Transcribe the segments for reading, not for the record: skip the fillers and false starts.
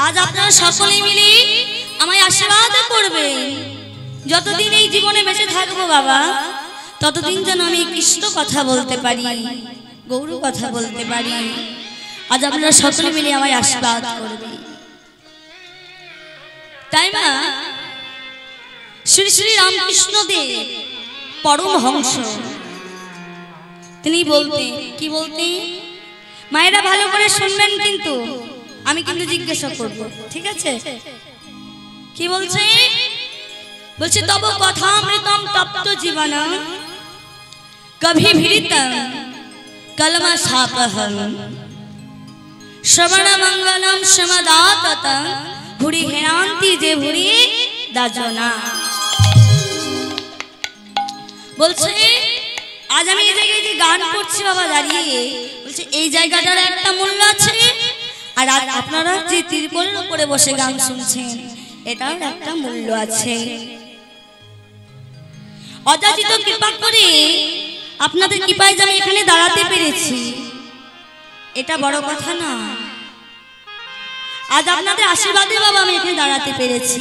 আজ আপনারা সকলে মিলে আমায় আশীর্বাদ করবেন। যতদিন এই জীবনে বেঁচে থাকবো বাবা, ততদিন যেন আমি কৃষ্ণ কথা বলতে পারি, গৌর কথা বলতে পারি। আজ আপনারা সকলে মিলে আমায় আশীর্বাদ করবেন। তাই মা শ্রী শ্রী রামকৃষ্ণ দেব পরমহংস তিনি বলতেন, কি বলতেন? মায়েরা ভালো করে শুনবেন, কিন্তু আমি কিন্তু জিজ্ঞাসা করব, ঠিক আছে? কি বলছে? বলছে তব কথামৃতম তপ্ত জীবনম কভি ভিড়িতম কলমশাপহম শ্রবণ মঙ্গলম সমদাততম ভুরি হেরান্তি যে ভুরি দাজনা। বলছে আজ আমি এই জায়গায় যে গান করছি বাবা দাঁড়িয়ে, বলছে এই জায়গাটার একটা মূল্য আছে, আর আপনারা যে তিরপলের উপরে বসে গান শুনছেন এটার একটা মূল্য আছে। অযাচিত কৃপা করে আপনাদের কৃপায় যে আমি এখানে দাঁড়াতে পেরেছি, এটা বড় কথা না। আজ আপনাদের আশীর্বাদে বাবা আমি এখানে দাঁড়াতে পেরেছি।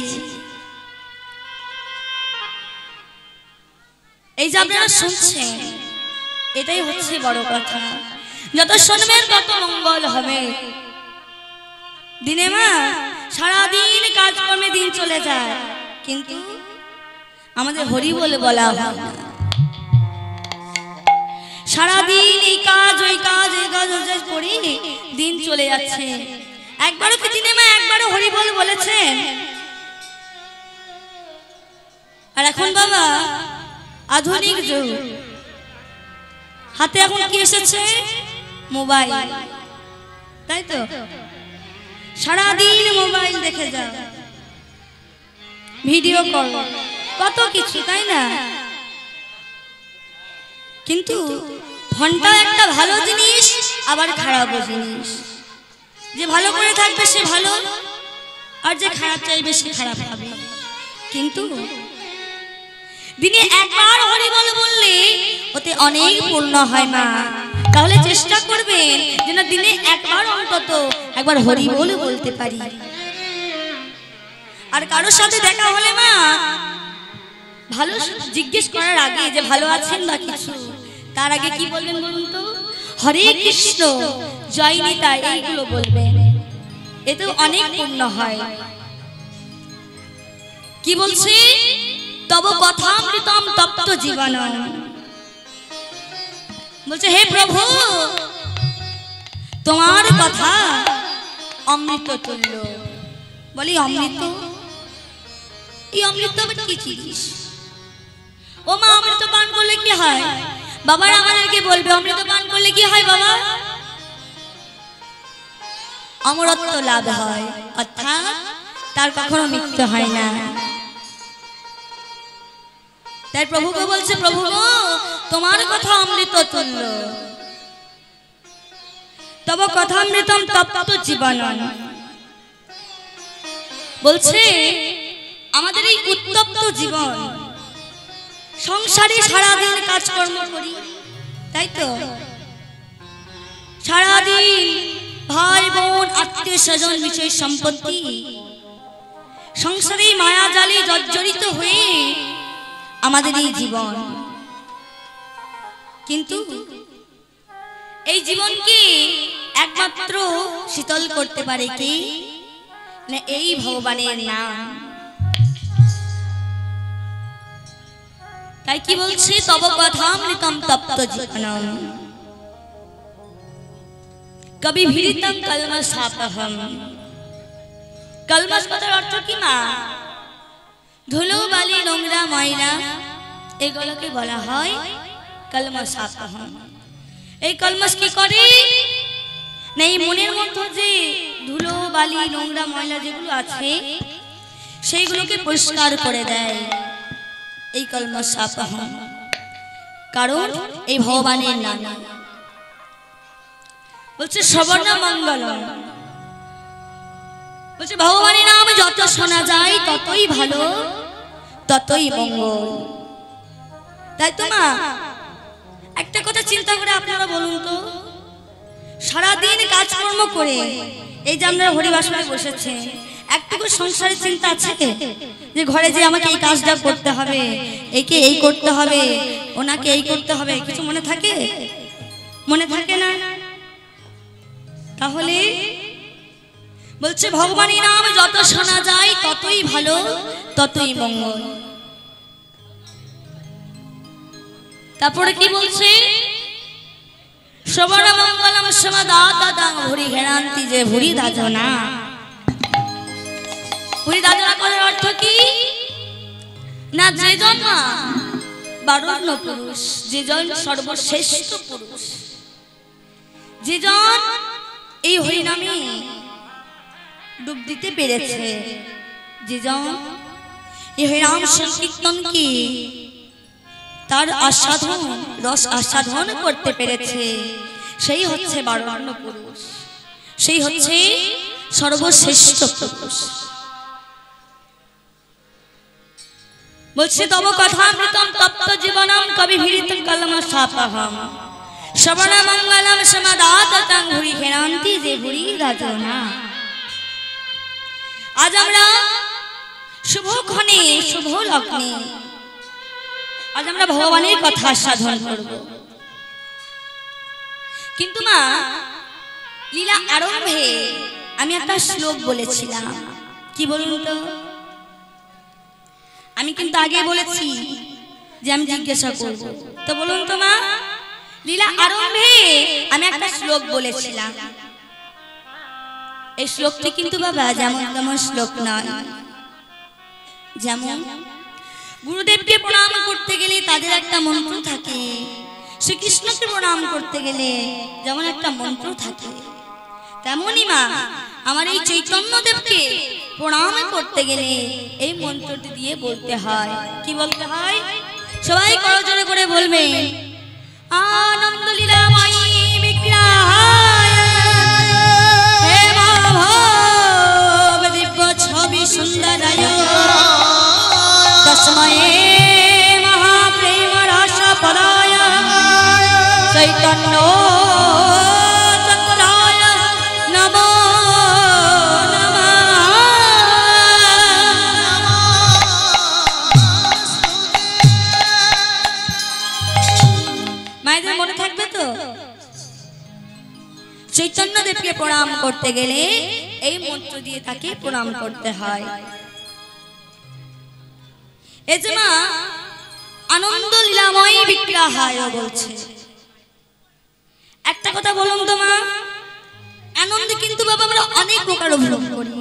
এই যে আপনারা শুনছেন এটাই হচ্ছে বড় কথা। যত শুনবেন তত মঙ্গল হবে। দিনে মা সারাদিন কাজকর্মে দিন চলে যায়, কিন্তু আমাদের হরি বলে বলা হয় না। সারাদিন এই কাজ ওই কাজ এই কাজ করি দিন চলে যাচ্ছে। একবারও কি দিনে মা একবারও হরি বল বলেছেন? আর এখন বাবা আধুনিক যুগ, হাতে এখন কি এসেছে? মোবাইল, তাই তো? সারাদিন মোবাইল দেখে যাও, ভিডিও কল, কত কিছু, তাই না? কিন্তু ফোনটা একটা ভালো জিনিস, আবার খারাপও জিনিস। যে ভালো করে থাকবে সে ভালো, আর যে খারাপ চাইবে সে খারাপ হবে। কিন্তু দিনে একবার হরি বল বললে ওতে অনেক পূর্ণ হয় মা। তাহলে চেষ্টা করবেন যেন দিনে একবার অন্তত একবার হরি বল বলতে পারি। আর কারোর সাথে দেখা হলে মা ভালো জিজ্ঞেস করার আগে যে ভালো আছেন বা কিছু, তার আগে কি বলবেন বলুন তো? হরে কৃষ্ণ, জয় নিতাই, এইগুলো বলবেন। এতে অনেক পূর্ণ হয়। কি বলছে? তব কথামৃতম তপ্ত জীবনম। বলছে হে প্রভু, তোমার কথা অমৃত তুল্য। বলি অমৃত? এই অমৃত আবার কি জিনিস? ও মা, অমৃত পান করলে কি হয়? বাবারা আমাদেরকে বলবে অমৃত পান করলে কি হয় বাবা? অমরত্ব লাভ হয়, অর্থাৎ তার কখনো মৃত্যু হয় না। তাই প্রভুকে বলছে, প্রভু গো তোমার কথা অমৃত তুল্য, তব কথামৃতম তপ্ত জীবনম। বলছে আমাদের এই উত্তপ্ত জীবন, সংসারে সারাদিন কাজকর্ম করি, তাই তো? সারাদিন ভাই বোন আত্মীয় স্বজন বিষয় সম্পত্তি, সংসারে মায়া জালে জর্জরিত হয়ে আমাদের এই জীবন। কিন্তু এই জীবনকে একমাত্র শীতল করতে পারে কি না? এই ভগবানের নাম। তাই কি বলছে? তব কথামৃতম তপ্ত জীবনম কবি ভিড়িতম কলমশাপহম। কলমশ কথার অর্থ কি মা? ধুলো বালি নোংরা ময়লা, এগুলোকে বলা হয় কলমশাপহম। এই কলমশ কি করে না, এই মনের মধ্যে যে ধুলো বালি নোংরা ময়লা যেগুলো আছে সেইগুলোকে পরিষ্কার করে দেয় এই কলমশাপহম। কারণ এই ভগবানের নাম। বলছে শ্রবণ মঙ্গলম। বলছে ভগবানের নাম যত শোনা যায় ততই ভালো, ততই মঙ্গল। তাই তো মা একটা কথা চিন্তা করে আপনারা বলুন তো, সারাদিন কাজকর্ম করে এই যে আমরা হরিবাসনে বসেছে, একটুকু সংসারের চিন্তা আছে যে ঘরে যে আমাকে এই কাজটা করতে হবে, একে এই করতে হবে, ওনাকে এই করতে হবে, কিছু মনে থাকে? মনে থাকে না? তাহলে বলছে ভগবানের নাম যত শোনা যায় ততই ভালো, ততই মঙ্গল। তারপরে কি বলছে? শ্রবণ মঙ্গলম সমাদাতাং ভুরি হেরান্তি যে ভুরি দাজনা। ভুরি দাজনা কথার অর্থ কি? না যেজন বরেণ্য পুরুষ, যেজন সর্বশ্রেষ্ঠ পুরুষ, যেজন এই হরিনামে ডুব দিতে পেরেছে, যেজন এই হরিনাম সংকীর্তন কি তার আস্বাদন, রস আস্বাদন করতে পেরেছে, সেই হচ্ছে বরেণ্য পুরুষ, সেই হচ্ছে সর্বশ্রেষ্ঠ পুরুষ। বলছে তব কথামৃতম তপ্ত জীবনম কবি ভিড়িতম কলমশাপহম শ্রবণ মঙ্গলম সমাদাতাং ভুরি হেরান্তি যে ভুরি দাজনা। আজ আমরা শুভক্ষণে, শুভ লগ্নে আজ আমরা ভগবানের কথা সাধন করব। কিন্তু মা, লীলা আরম্ভে আমি একটা শ্লোক বলেছিলাম, কি বলুন তো? আমি কিন্তু আগে বলেছি যে আমি জিজ্ঞাসা করব, তো বলুন তো মা, লীলা আরম্ভে আমি একটা শ্লোক বলেছিলাম। এই শ্লোকটি কিন্তু বাবা যেমন তেমন শ্লোক নয়। যেমন গুরুদেবকে প্রণাম করতে গেলে তাদের একটা মন্ত্র থাকে, শ্রীকৃষ্ণকে প্রণাম করতে গেলে যেমন একটা মন্ত্র থাকে, তেমনই মা আমার এই চৈতন্যদেবকে প্রণাম করতে গেলে এই মন্ত্রটি দিয়ে বলতে হয়। কি বলতে হয়? সবাই করজোড়ে করে বলবে, আনন্দ লীলাময়ী বিগ্রহায় হে মাধব দিব্য ছবি সুন্দরায় তস্ময়ে মহাপ্রেম রস পদায় চৈতন্য চন্দ্রায় নমো নমঃ। মায়েদের মনে থাকবে তো? চৈতন্য দেবকে প্রণাম করতে গেলে এই মন্ত্র দিয়ে তাকে প্রণাম করতে হয়। এই যে মা আনন্দ লীলাময়ী বিগ্রহায় বলছে, একটা কথা বলুন তো মা, আনন্দ কিন্তু বাবা আমরা অনেক প্রকার উপভোগ করি।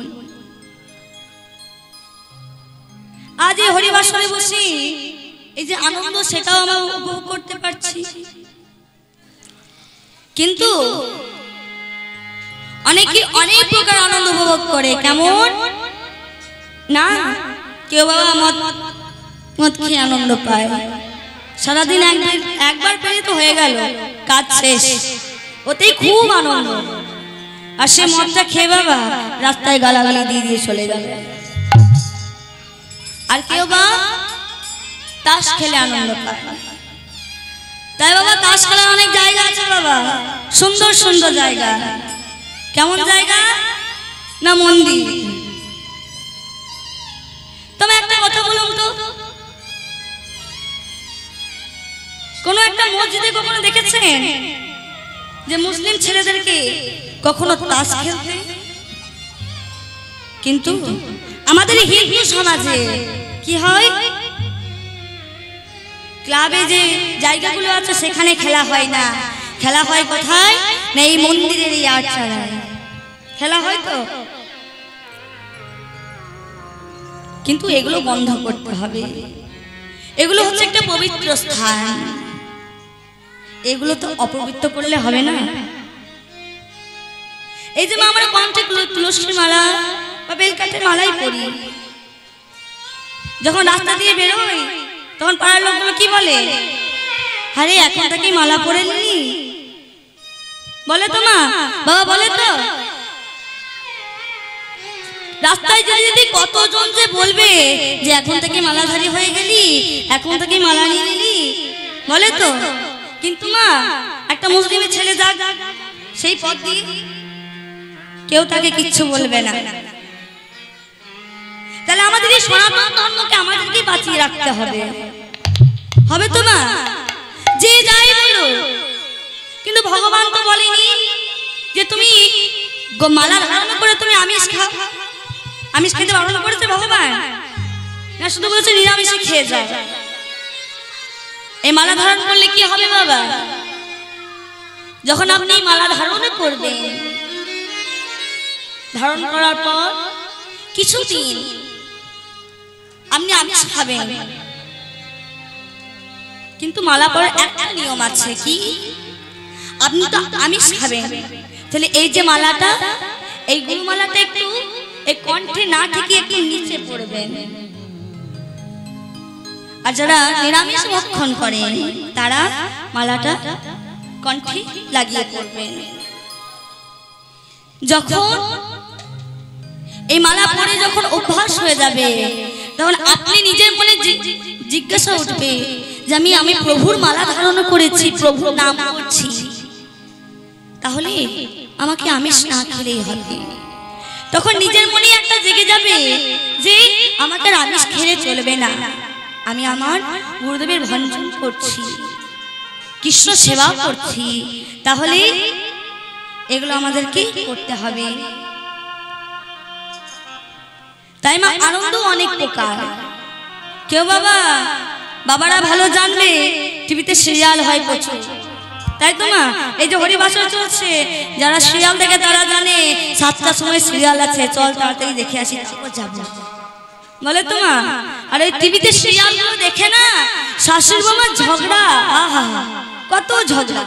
আজ এই হরিবাসরে বসে এই যে আনন্দ, সেটাও আমরা উপভোগ করতে পারছি। কিন্তু অনেকে অনেক প্রকার আনন্দ উপভোগ করে। কেমন না? কেউ বাবা মদ খেয়ে আনন্দ পায়, সারাদিন একবার পেলে তো হয়ে গেল, কাজ শেষ, ওতেই খুব আনন্দ। আর সে মদটা খেয়ে বাবা রাস্তায় গালাগালি দিয়ে দিয়ে চলে যাবে। আর কেউ বা তাস খেলে আনন্দ পায়। তাই বাবা তাস খেলার অনেক জায়গা আছে বাবা, সুন্দর সুন্দর জায়গা। কেমন জায়গা? না মন্দির। তবে একটা কথা বলুন তো, কোন একটা মসজিদে কখনো দেখেছেন যে মুসলিম ছেলেদেরকে কখনো তাস খেলতে? কিন্তু আমাদের হিন্দু সমাজে কি হয়, ক্লাবে যে জায়গাগুলো আছে সেখানে খেলা হয় না, খেলা হয় কোথায়? না এই মন্দিরের এই আটচালায় খেলা হয়। তো কিন্তু এগুলো বন্ধ করতে হবে। এগুলো হচ্ছে একটা পবিত্র স্থান, এগুলো তো অপবিত্র করলে হবে না। এই যে আমরা কণ্ঠে তুলসীর মালা বা বেলকাঠের মালাই পরি, যখন রাস্তা দিয়ে বেরোই তখন পাড়ার লোকগুলো কি বলে, আরে এখন থেকে মালা পরে নিলি, বলে তো মা, বাবা বলে তো। রাস্তায় যদি কতজন যে বলবে যে এখন থেকে মালাধারী হয়ে গেলি, এখন থেকে মালা নিয়ে নিলি, বলে তো। কিন্তু মা একটা মুসলিমের ছেলে যাক সেই পথ দিয়ে কেউ তাকে কিচ্ছু বলবে না। তাহলে আমাদের এই সনাতন ধর্মকে আমাদেরকে বাঁচিয়ে রাখতে হবে, হবে তো না? যে যাই বলো, কিন্তু ভগবান তো বলেনি যে তুমি মালা ধারণ করে তুমি আমিষ খাও, আমিষ খেতে বারণ করেছে ভগবান না, শুধু বলেছে নিরামিষে খেয়ে যাও। এই মালা ধারণ করলে কি হবে বাবা? যখন আপনি মালা ধারণ করবেন, ধারণ করার পর কিছুদিন আপনি আমিষ খাবেন, কিন্তু মালা পরার একটা নিয়ম আছে, কি? আপনি তো আমিষ খাবেন, তাহলে এই যে মালাটা, এই গুরুমালাটা একটু এই কণ্ঠে না থেকে একটু নিচে পড়বেন। আর যারা নিরামিষ ভক্ষণ করেন তারা মালাটা কণ্ঠে লাগিয়ে পড়বেন। যখন এই মালা পরে যখন অভ্যাস হয়ে যাবে, তখন আপনি নিজের মনে জিজ্ঞাসা উঠবে যে আমি প্রভুর মালা ধারণ করেছি, প্রভুর নাম করছি, তাহলে আমাকে আমিষ না খেলেই হবে। তখন নিজের মনে একটা জেগে যাবে যে আমাকে আমিষ খেলে চলবে না, আমি আমার গুরুদেবের ভঞ্জন করছি, কৃষ্ণ সেবা করছি, তাহলে এগুলো আমাদেরকে করতে হবে। তাই মা, আনন্দ অনেক প্রকার। কেউ বাবারা ভালো জানবে, টিভিতে সিরিয়াল হয় প্রচুর, তাই তো মা? এই যে হরিবাসর চলছে, যারা সিরিয়াল দেখে তারা জানে 7টার সময় সিরিয়াল আছে, চল তাড়াতাড়ি দেখে আসি, তারপর যাবো, বলে তো মা। আর এই টিভিতে সিরিয়ালগুলো দেখে না, শাশুড়ি বৌমার ঝগড়া, আহা কত ঝগড়া,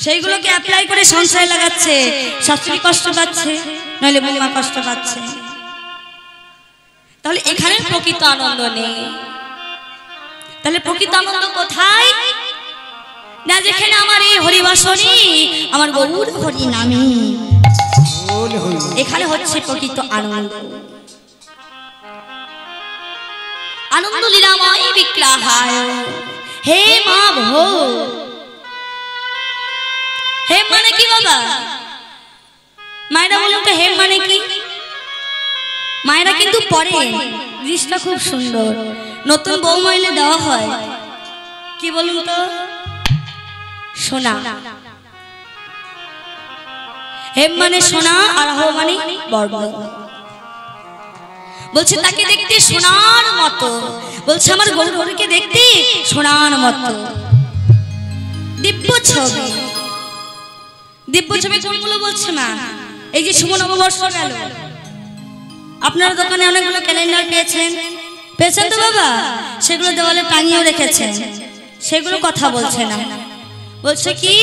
সেইগুলোকে অ্যাপ্লাই করে সংসারে লাগাচ্ছে, শাশুড়ি কষ্ট পাচ্ছে, নইলে বৌমা কষ্ট পাচ্ছে। তাহলে এখানে প্রকৃত আনন্দ নেই। তাহলে প্রকৃত আনন্দ কোথায়? না যেখানে আমার এই হরিবাসনী, আমার গৌর হরি নামে, এখানে হচ্ছে প্রকৃত আনন্দ। আনন্দ লীলাময় বিগ্রহায় হে মা ভো। হেম মানে কি বাবা? মায়েরা বলুন তো, হেম মানে কি? মায়েরা কিন্তু পরে জিনিসটা খুব সুন্দর, নতুন বউ মহিলা দেওয়া হয়, কি বলুন তো? সোনা। হেম মানে সোনা, আর হো মানে বর্ণ। বলছে তাকে দেখতে সোনার মতো, বলছে আমার গৌর হরিকে দেখতে সোনার মতো। দিব্য ছবি, দিব্য ছবি কোনগুলো বলছে মা? এই যে শুভ নববর্ষ গেল, আপনারা দোকানে অনেকগুলো ক্যালেন্ডার পেয়েছেন, পেয়েছেন তো বাবা? সেগুলো দেওয়ালে টাঙিয়েও রেখেছেন, সেগুলো কথা বলছে না, বলছে কি?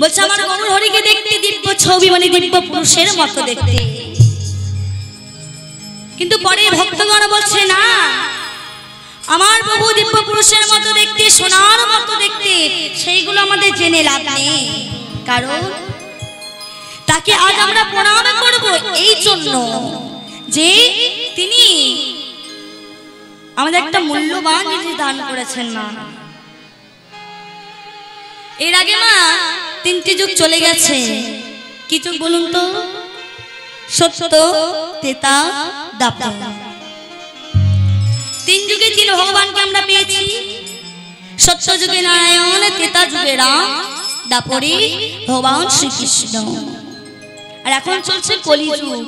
বলছে আমার গৌর হরিকে দেখতে দিব্য ছবি, মানে দিব্য পুরুষের মতো দেখতে। কিন্তু পরে ভক্তগণ বলছে না, আমার প্রভু দিব্য পুরুষের মতো দেখতে, সোনার মতো দেখতে, সেইগুলো আমাদের জেনে লাভ নেই, কারণ তাকে আজ আমরা প্রণাম করব এই জন্য যে তিনি আমাদের একটা মূল্যবান জিনিস দান করেছেন মা। এর আগে মা 3টি যুগ চলে গেছে, কি যুগ বলুন তো? সত্য, ত্রেতা, দ্বাপর। 3 যুগে 3 ভগবানকে আমরা পেয়েছি। সত্য যুগে নারায়ণ, ত্রেতা যুগে রাম, দ্বাপরে ভগবান শ্রীকৃষ্ণ। আর এখন চলছে কলিযুগ।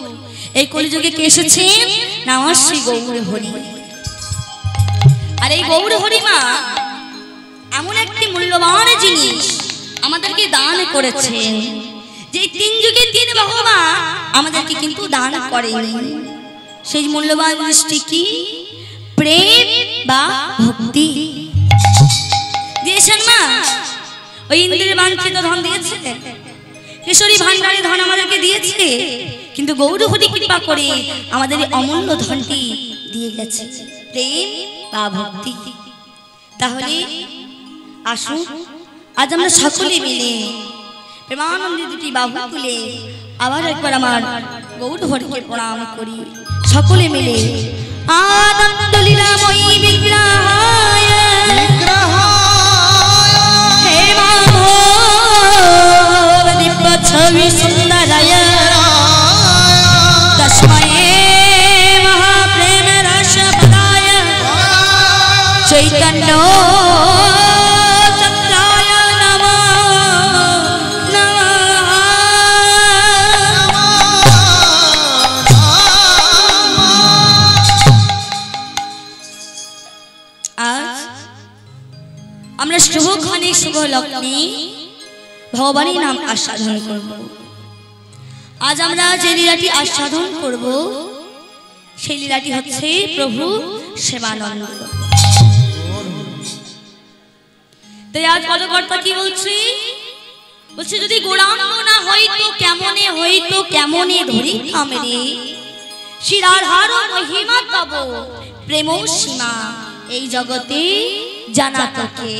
এই কলিযুগে কে এসেছেন? না আমার শ্রী গৌর হরি। আর এই গৌর হরি মা এমন একটি মূল্যবান জিনিস আমাদেরকে দান করেছেন, যে 3 যুগে 3 ভগবান আমাদেরকে কিন্তু দান করেনি। সেই মূল্যবান জিনিসটি কি? প্রেম বা ভক্তি দিয়েছেন মা। ওই ইন্দ্রের বাঞ্ছিত ধন দিয়েছে, কেশরী ভান্ডারে ধন আমাদেরকে দিয়েছে, কিন্তু গৌর হরি কৃপা করে আমাদের অমূল্য ধনটি দিয়ে গেছে, প্রেম বা ভক্তি। তাহলে আসুন আজ আমরা সকলে মিলে প্রেমানন্দে 2টি বাহু তুলে আবার একবার আমার গৌর হরিকে প্রণাম করি সকলে মিলে। আনন্দ লীলাময়ী বিগ্রহায় হে মা ভো দিব্য छवि सुंदराय तस्मै महाप्रेम रस पदाय चैतन्य चंद्राय नमः আমরা শুভক্ষণে শুভ লগ্নে ভগবানের নাম আস্বাদন করব। আজ আমরা যে লীলাটি আস্বাদন করব সেই লীলাটি হচ্ছে প্রভু সেবানন্দ। তাই আজ পদকর্তা কি বলছি, বলছে যদি গৌরাঙ্গ না হইতো কেমনে হইতো কেমনে ধরি থামরে শ্রী রাধার মহিমা তব প্রেম সীমা এই জগতে জানা তোকে।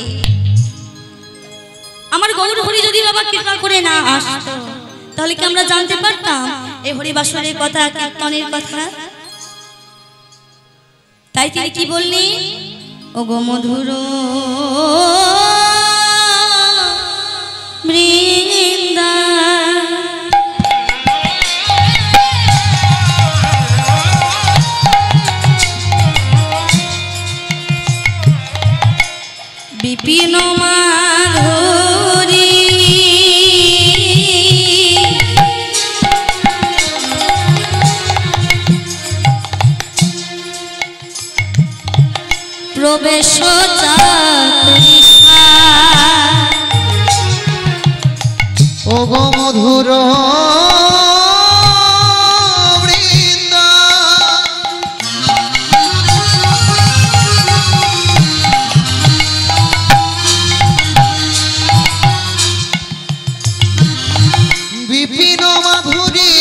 আমার গৌর হরি যদি বাবা কৃপা করে না আসতো তাহলে কি আমরা জানতে পারতাম এই হরিবাসরের কথা, কীর্তনের কথা? তাই তিনি কি বললেন, ও গো মধুর বৃন্দা বিপিন মাধুরী প্রবেশ চাতুরিষা ও গো মধুর বিপিন মাধুরী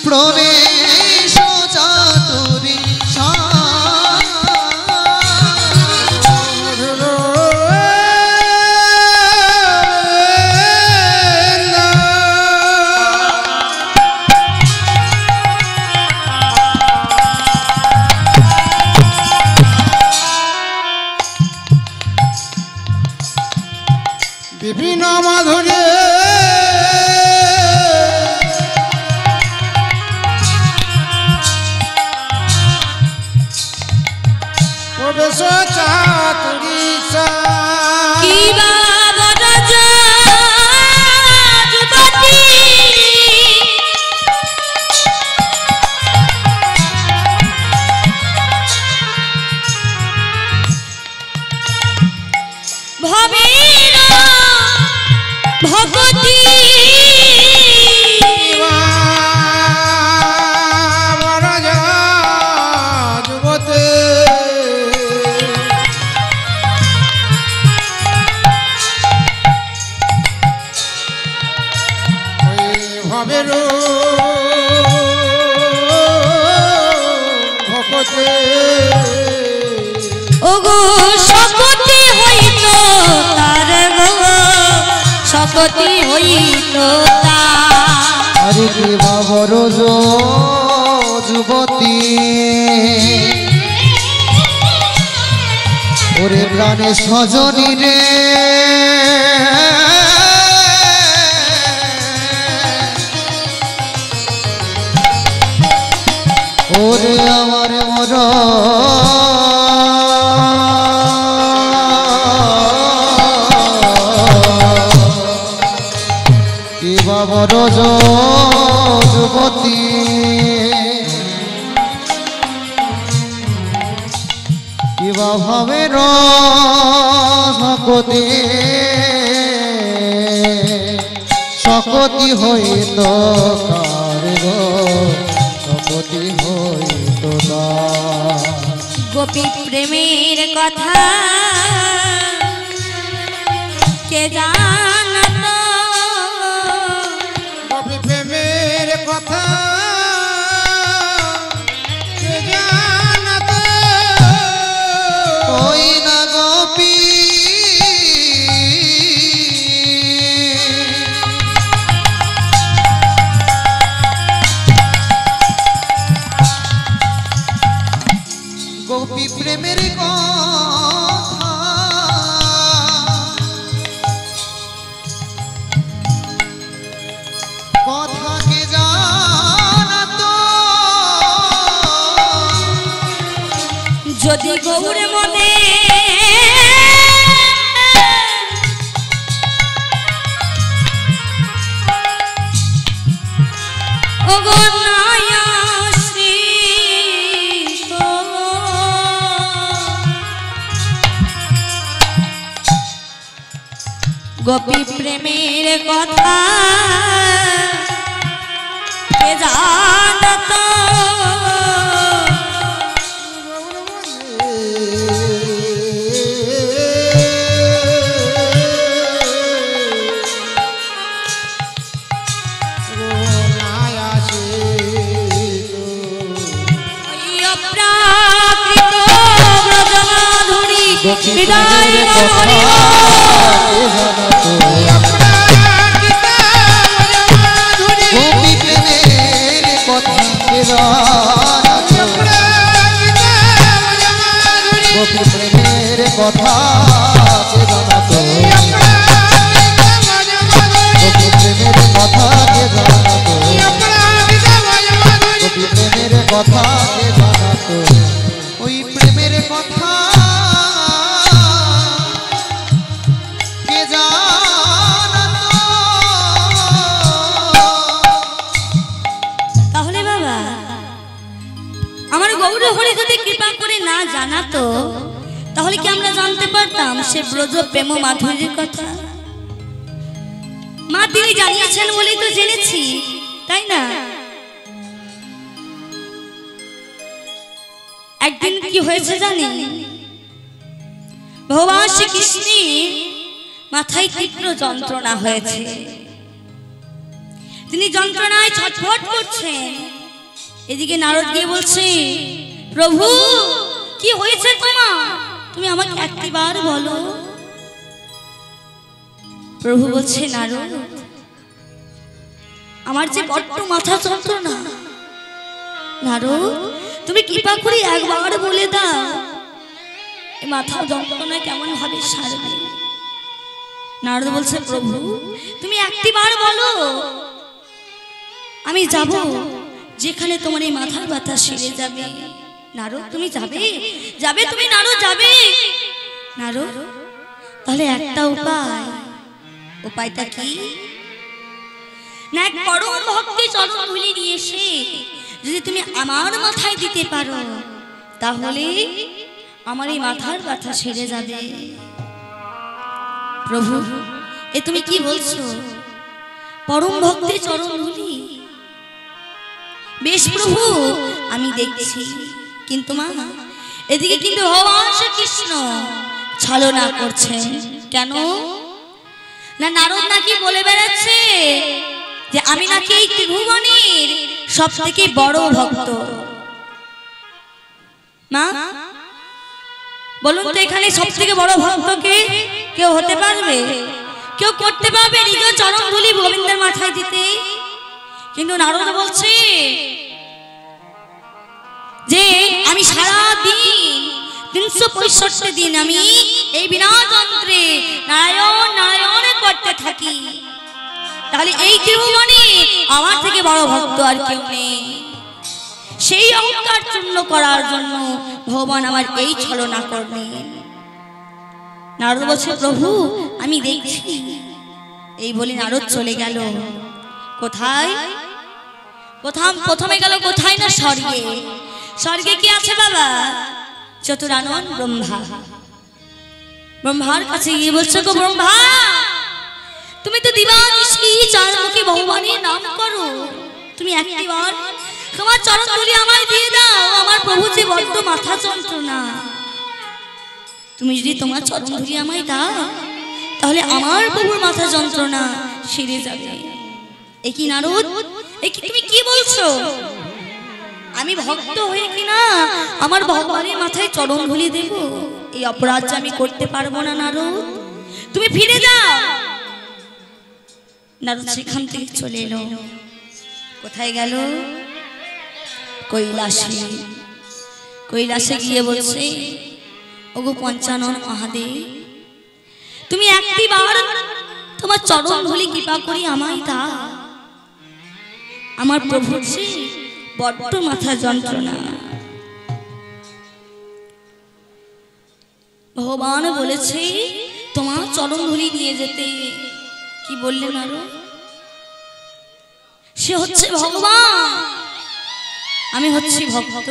প্রবেশ চাতুরী বিভিন্ন মাধুরী প্রবেশ চাতুরীষা কি বাবা রাজা যুবতী ভবের ভগতি রাজা যুবতী ভবের ভগতি ওগো শপতি হইত তার গো শপতি হইত তার আরে কি বাবর যুবতী ওরে প্রাণে সজনী রে ওরে আমার মর কি বাবর যুবতী কিবা ভাবের সকতি সকতি হইত কার গো সকতি হইত তার। গোপী প্রেমের কথা কে জানত গোপী প্রেমের কথা কে জানত ওই না গোপী কথা কে জানাতো যদি গৌর মনে গোপী প্রেমের কথা কে জানতো বিদায় গোপী প্রেমের কথা কে জানাতো গোপী প্রেমের কথা কে জানাতো গোপী প্রেমের কথা কে জানাতো গোপী প্রেমের কথা কে জানাতো ওই প্রেমের কথা কে জানাতো তাহলে বাবা আমার গৌর হরি যদি কৃপা করে না জানাতো তাহলে কি আমরা জানতে পারতাম সে ব্রজ প্রেম মাধুরীর কথা? মা তিনি জানিয়েছেন বলেই তো জেনেছি, তাই না? একদিন কি হয়েছে জানি, ভগবান শ্রীকৃষ্ণের মাথায় তীব্র যন্ত্রণা হয়েছে। তিনি যন্ত্রণায় ছটফট করছেন। এদিকে নারদ গিয়ে বলছে, প্রভু কি হয়েছে তোমার, তুমি আমাকে একটিবার বলো। প্রভু বলছে, নারদ আমার যে বড্ড মাথা যন্ত্রণা, নারদ তুমি কৃপা করে একবার বলে দাও এই মাথা যন্ত্রণা কেমন ভাবে সারবে। নারদ বলছে, প্রভু তুমি একটিবার বলো, আমি যাব যেখানে তোমার এই মাথার ব্যথা সেরে যাবে। নারদ তুমি যাবে, যাবে তুমি নারদ যাবে। নারদ তাহলে একটা উপায়, উপায়টা কি না, এক পরম ভক্তি চরণ ধুলি নিয়ে এসে যদি তুমি আমার মাথায় দিতে পারো তাহলে আমার এই মাথার ব্যথা সেরে যাবে। প্রভু এ তুমি কি বলছো, পরম ভক্তি চরণ ধুলি? বেশ প্রভু আমি দেখছি, কিন্তু মা এদিকে কিন্তু ভগবান শ্রীকৃষ্ণ ছলনা করছেন। কেন না, নারদ নাকি বলে বেড়াচ্ছে যে আমি নাকি এই ত্রিভুবনের সব থেকে বড় ভক্ত। মা বলুন তো এখানে সব থেকে বড় ভক্ত কে? কেউ হতে পারবে? কেউ করতে পারবে নিজ চরণ ধুলি গোবিন্দের মাথায় দিতে? কিন্তু নারদ বলছে যে আমি সারা দিন 365 দিন আমি এই বিনা যন্ত্রে নারায়ণ নারায়ণ করতে থাকি, তাহলে এই ত্রিভুবনে আমার থেকে বড় ভক্ত আর কেউ নেই। সেই অহংকার চূর্ণ করার জন্য ভগবান আমার এই ছলনা করলেন। নারদ বলছে, প্রভু আমি দেখছি। এই বলে নারদ চলে গেল কোথায়? প্রথমে গেল কোথায় না স্বর্গে। স্বর্গে কি আছে বাবা? চতুরানন ব্রহ্মা। ব্রহ্মার কাছে গিয়ে বলছে, গো ব্রহ্মা তুমি তো দিবানিশি চারমুখী ভগবানের নাম করো, তুমি একটিবার তোমার চরণ ধুলি আমায় দিয়ে দাও। আমার প্রভু যে বড্ড মাথা যন্ত্রণা, তুমি যদি তোমার চরণ ধুলি আমায় দাও তাহলে আমার প্রভুর মাথা যন্ত্রণা সেরে যাবে। এ কি নারদ, এ কি তুমি কি বলছো? আমি ভক্ত হয়ে কিনা আমার ভগবানের মাথায় চরণ ধুলি দেব? এই অপরাধ আমি করতে পারবো না নারদ, তুমি ফিরে যাও। নারদ সেখান থেকে চলে এলো। কোথায় গেল? কৈলাসে। কৈলাসে গিয়ে বলছে, ওগো পঞ্চানন মহাদেব, তুমি একটিবার তোমার চরণ ধুলি কৃপা করি আমায় তা। আমার প্রভুর সে বড্ড মাথা যন্ত্রণা। ভগবান বলেছে তোমার চরণ ধুলি নিয়ে যেতে। কি বললেন আরো? সে হচ্ছে ভগবান, আমি হচ্ছি ভক্ত।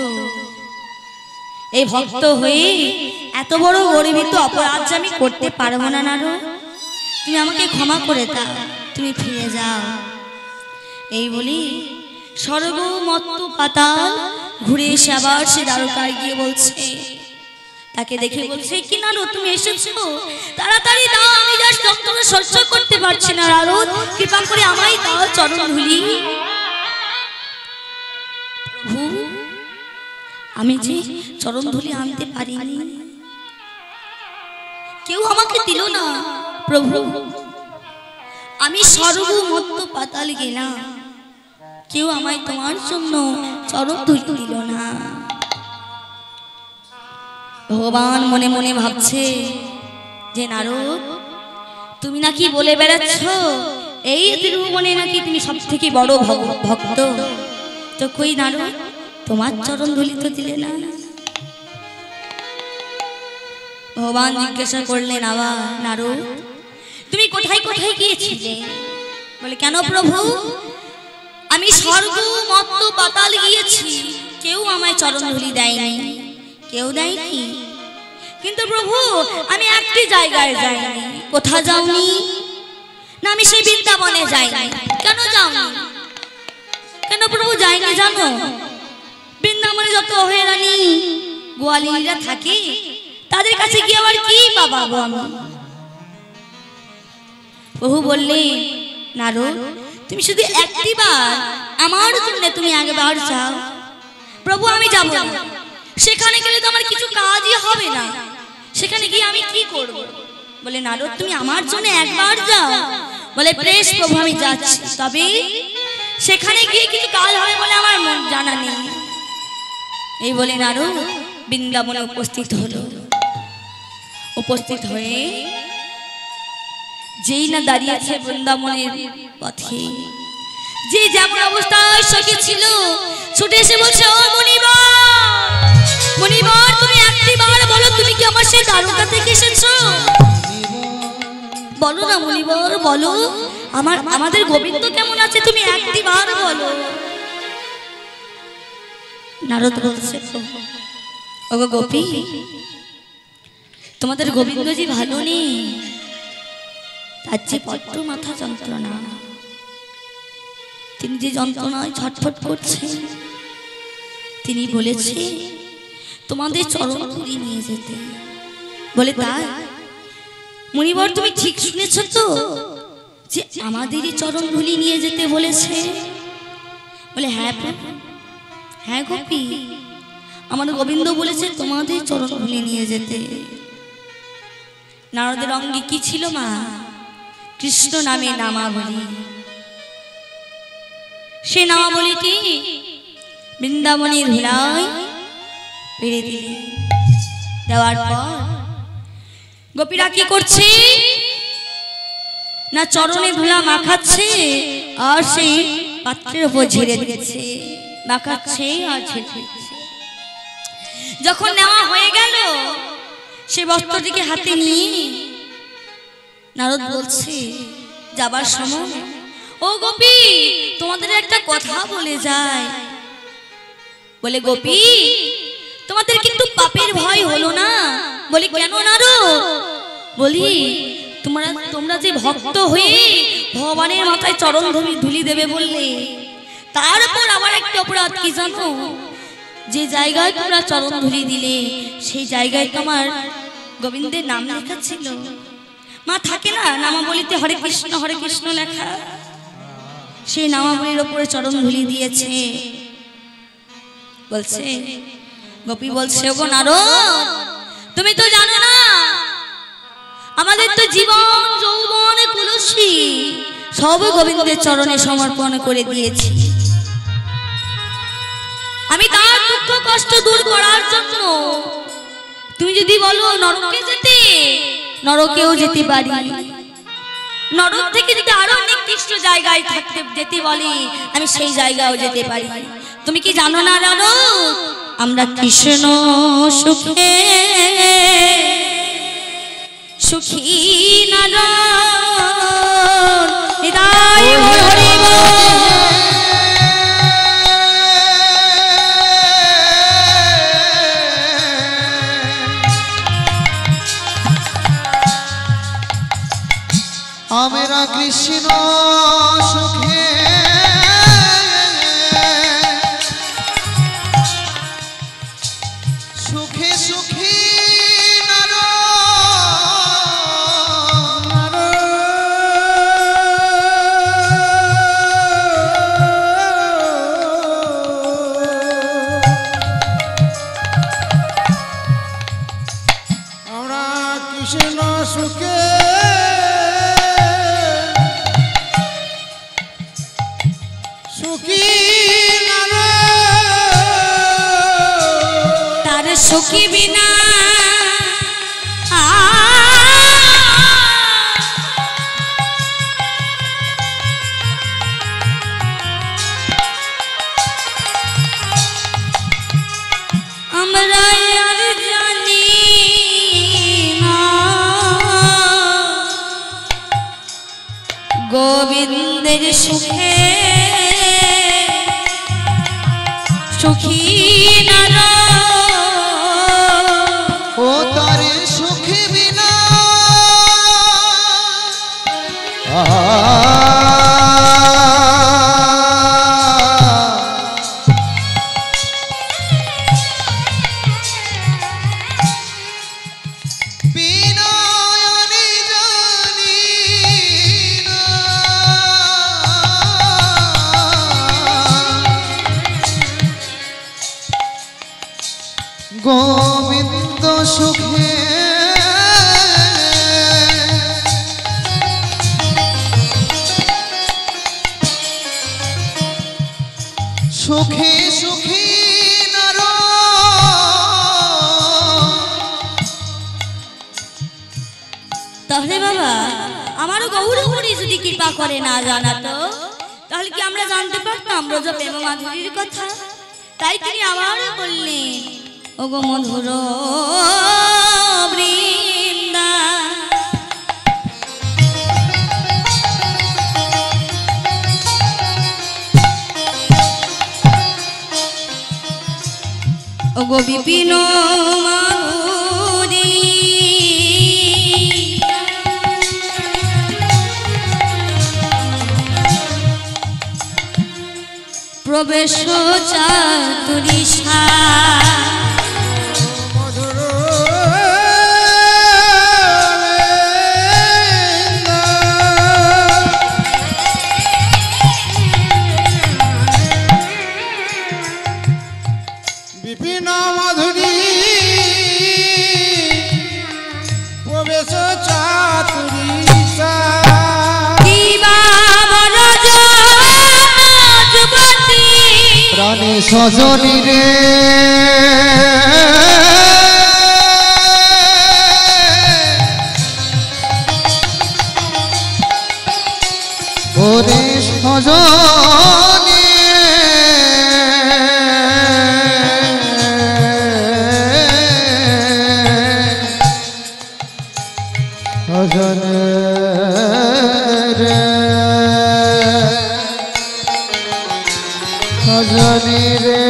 এই ভক্ত হয়ে এত বড় গরিবিত অপরাধ যে আমি করতে পারবো না। নারো, তুমি আমাকে ক্ষমা করে দাও, তুমি ফিরে যাও। এই বলি স্বর্গ মত্ত পাতাল ঘুরে এসে আবার সে দ্বারকায় গিয়ে বলছে, তাকে দেখে বলছে, কি নারো তুমি এসেছো, তাড়াতাড়ি দাও, আমি যা যন্ত্রণা সহ্য করতে পারছি না। নারো, কৃপা করে আমায় দাও চরণ ধুলি। প্রভু, আমি যে চরণ ধুলি আনতে পারিনি, কেউ আমাকে দিল না। প্রভু, আমি স্বর্গ মত্ত পাতাল গেলাম, কেউ আমায় তোমার জন্য চরণ ধুলি দিল না। ভগবান মনে মনে ভাবছে যে নারদ, তুমি নাকি বলে বেড়াচ্ছ এই ত্রিভুবনে নাকি তুমি সব থেকে বড় ভক্ত, তো কই নারদ তোমার চরণ ধুলি তো দিলে না। ভগবান জিজ্ঞাসা করলেন আবার, নারদ তুমি কোথায় কোথায় গিয়েছিলে? বলে, কেন প্রভু, আমি স্বর্গ মত্ত পাতাল গিয়েছি, কেউ আমায় চরণ ধুলি দেয়নি, কেউ দেয়নি। কিন্তু প্রভু আমি একটি জায়গায় যাইনি। কোথা যাওনি? না, আমি সেই বৃন্দাবনে যাইনি। কেন যাওনি? কেন প্রভু যাইনি জানো? বৃন্দাবনে যত অহেরানি গোয়ালিনীরা থাকে, তাদের কাছে গিয়ে আবার কি পাবো আমি? প্রভু বললেন, নারদ তুমি শুধু একটিবার আমার জন্য তুমি একবার যাও। প্রভু আমি যাব না, সেখানে গেলে তো আমার কিছু কাজই হবে না, সেখানে গিয়ে আমি কি করব? বলে, নারদ তুমি আমার জন্য একবার যাও। বলে, বেশ প্রভু আমি যাচ্ছি, তবে সেখানে গিয়ে কিছু কাজ হবে বলে আমার মন জানা নেই। এই বলে নারদ বৃন্দাবনে উপস্থিত হলো। উপস্থিত হয়ে যেই না দাঁড়িয়েছে বৃন্দাবনের পথে, যে যেমন অবস্থায় সখী ছিল, ছুটে এসে বলছে, ও মুনিবার, মুনিবার তুমি একটিবার বলো, তুমি কি আমার সেই দ্বারকা থেকে এসেছো? বলো না মুনিবার, বলো আমাদের গোবিন্দ কেমন আছে, তুমি একটিবার বলো। নারদ বলছে, ওগো গোপী, তোমাদের গোবিন্দজি ভালো নেই, তার যে বড্ড মাথা যন্ত্রণা, তিনি যে যন্ত্রণায় ছটফট করছে, তিনি বলেছে তোমাদের চরণ ধুলি নিয়ে যেতে। বলে, তাই মুনিবর তুমি ঠিক শুনেছ তো, যে আমাদেরই চরণ ধুলি নিয়ে যেতে বলেছে? বলে, হ্যাঁ হ্যাঁ গোপী, আমার গোবিন্দ বলেছে তোমাদের চরণ ধুলি নিয়ে যেতে। নারদের অঙ্গে কি ছিল মা? কৃষ্ণ নামে নামাবলী। সে নামাবলীটি বৃন্দাবনের ধুলায় পেড়ে দিলে। দেওয়ার পর গোপীরা কি করছে না, চরণে ধুলা মাখাচ্ছে আর সেই পাত্রের উপর ঝেড়ে দিচ্ছে, মাখাচ্ছে আর ঝেড়ে দিচ্ছে। যখন নেওয়া হয়ে গেল, সে বস্ত্রটিকে হাতে নিয়ে নারদ বলছে যাবার সময়, ও গোপী তোমাদের একটা কথা বলে যায়। বলে, গোপী তোমাদের কিন্তু পাপের ভয় হলো না? বলি, কেন নারদ? বলি, তোমরা যে ভক্ত হয়ে ভগবানের মাথায় চরণ ধুলি দেবে বললে, তারপর আমার একটা অপরাধ কি জানো? যে জায়গায় তোমরা চরণ ধুলি দিলে সেই জায়গায় তোমার গোবিন্দের নাম লেখা ছিল। মা থাকে না নামাবলীতে হরে কৃষ্ণ লেখা, সেই নামাবলীর উপরে চরণ ধুলি দিয়েছে। বলছে গোপী বলছে, ওগো নারদ তুমি তো জানো না, আমাদের তো জীবন যৌবন তুলসী সব গোবিন্দের চরণে সমর্পণ করে দিয়েছি। আমি তার দুঃখ কষ্ট দূর করার জন্য তুমি যদি বলো নরকে যেতে, নরকেও যেতে পারি। নরক থেকে যদি আরো নিকৃষ্ট জায়গায় থাকতে যেতে বলি, আমি সেই জায়গায়ও যেতে পারি। তুমি কি জানো না জানো, আমরা কৃষ্ণ সুখে সুখী নারায়ণ হৃদয় হরি বল। আমরা কৃষ্ণ সুখে সুখে সুখী আমরা কৃষ্ণ সুখে তার সুখী বিনা আমরা আর জানি না, গোবিন্দের সুখে সুখী নারায়ণ। ও তার সুখে বিনা গোবিন্দ সুখে সুখে সুখী তাহলে বাবা আমারও গৌরহরি যদি কৃপা করে না জানাতো, তাহলে কি আমরা জানতে পারতাম ব্রজ প্রেম মাধুরীর কথা? তাই তিনি আবারও বললেন, ওগো মধুর বৃন্দা ওগো বিপিন মাধুরী প্রবেশ চাতুরী বিপিন মাধুরী প্রবেশ চাতুরী প্রাণী সজনী রে ওরে সজনী সজনী রে সজনী রে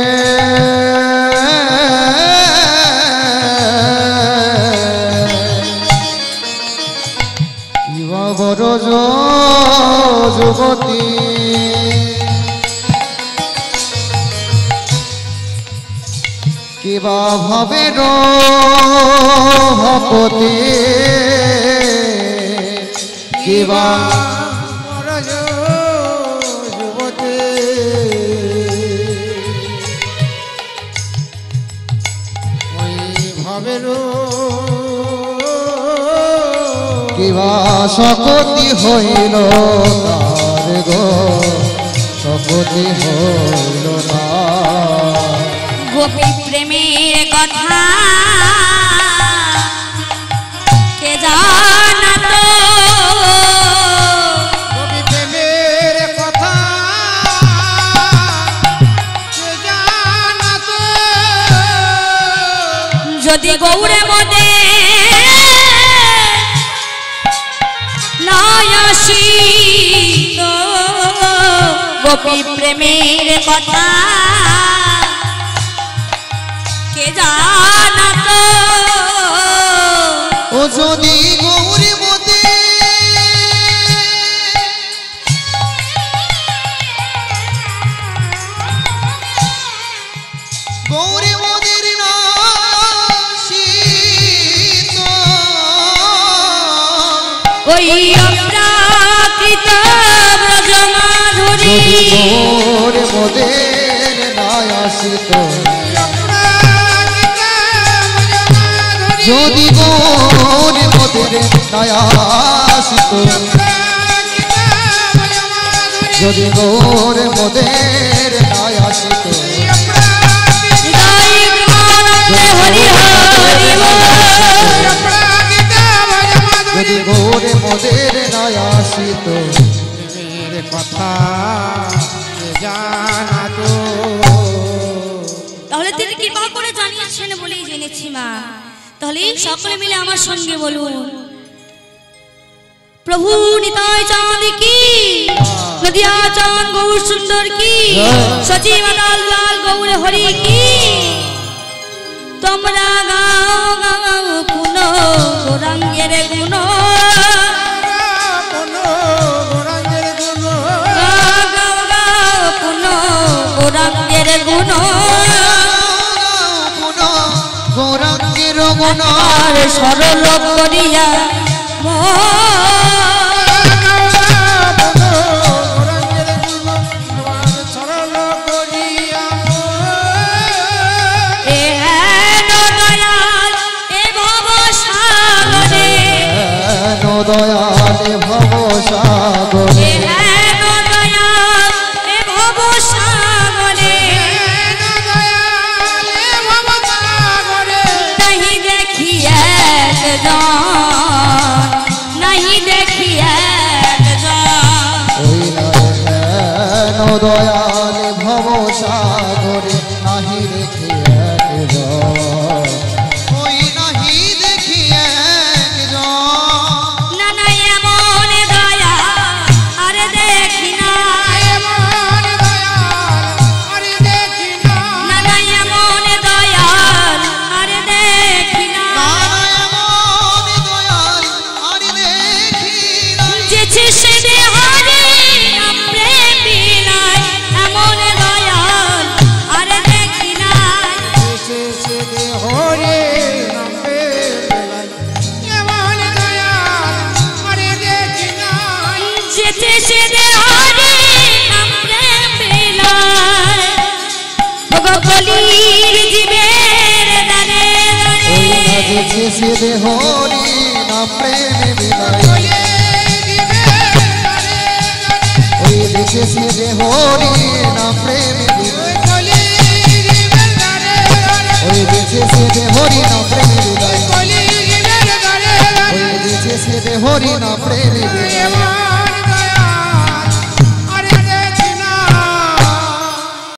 কিবা বরজ যুবতী কিবা ভাবের ভপতি কিবা যুবতী ওই ভাবের কিবা সকতি হইল তার গো সকতি হইল না গোপী প্রেমের কথা গোপী প্রেমের কথা কে জানাতো ও যদি গৌরী মতে গৌরী মোদের নাসিত ওই অপ্রাকৃত ব্রজমাধুরী যদি গৌরী মোদের নাসিত যদি গৌরী মোদের নাসিত যদি গৌরী মোদের নাসিত যদি গৌরে মোদের নায়াসিত প্রেমের কথা কে জানাতো তাহলে তিনি কৃপা করে জানিয়েছেন বলেই জেনেছি মা। তাহলে সকলে মিলে আমার সঙ্গে বলুন প্রভু নিতাই চাঁদ কি নদিয়া চাঁদ গৌর সুন্দর কি সচিব লাল লাল গৌর হরি কি তোমরা গাও গাও পুন গৌরাঙ্গের গুণ গৌরাঙ্গের গুণ গৌরাঙ্গের গুণ সরল করিয়া দয়ালে ভব সাগরে नहीं देखिए দয়ালে ভব সাগরে নাহি দেখি ওই নাহি দেখি সিদে হরি না প্রেম বিলাই ওই দেখে সিদে হরি না প্রেম বিলাই ওই দেখে সিদে হরি না প্রেম বিলাই ওই দেখে সিদে হরি না প্রেম বিলাই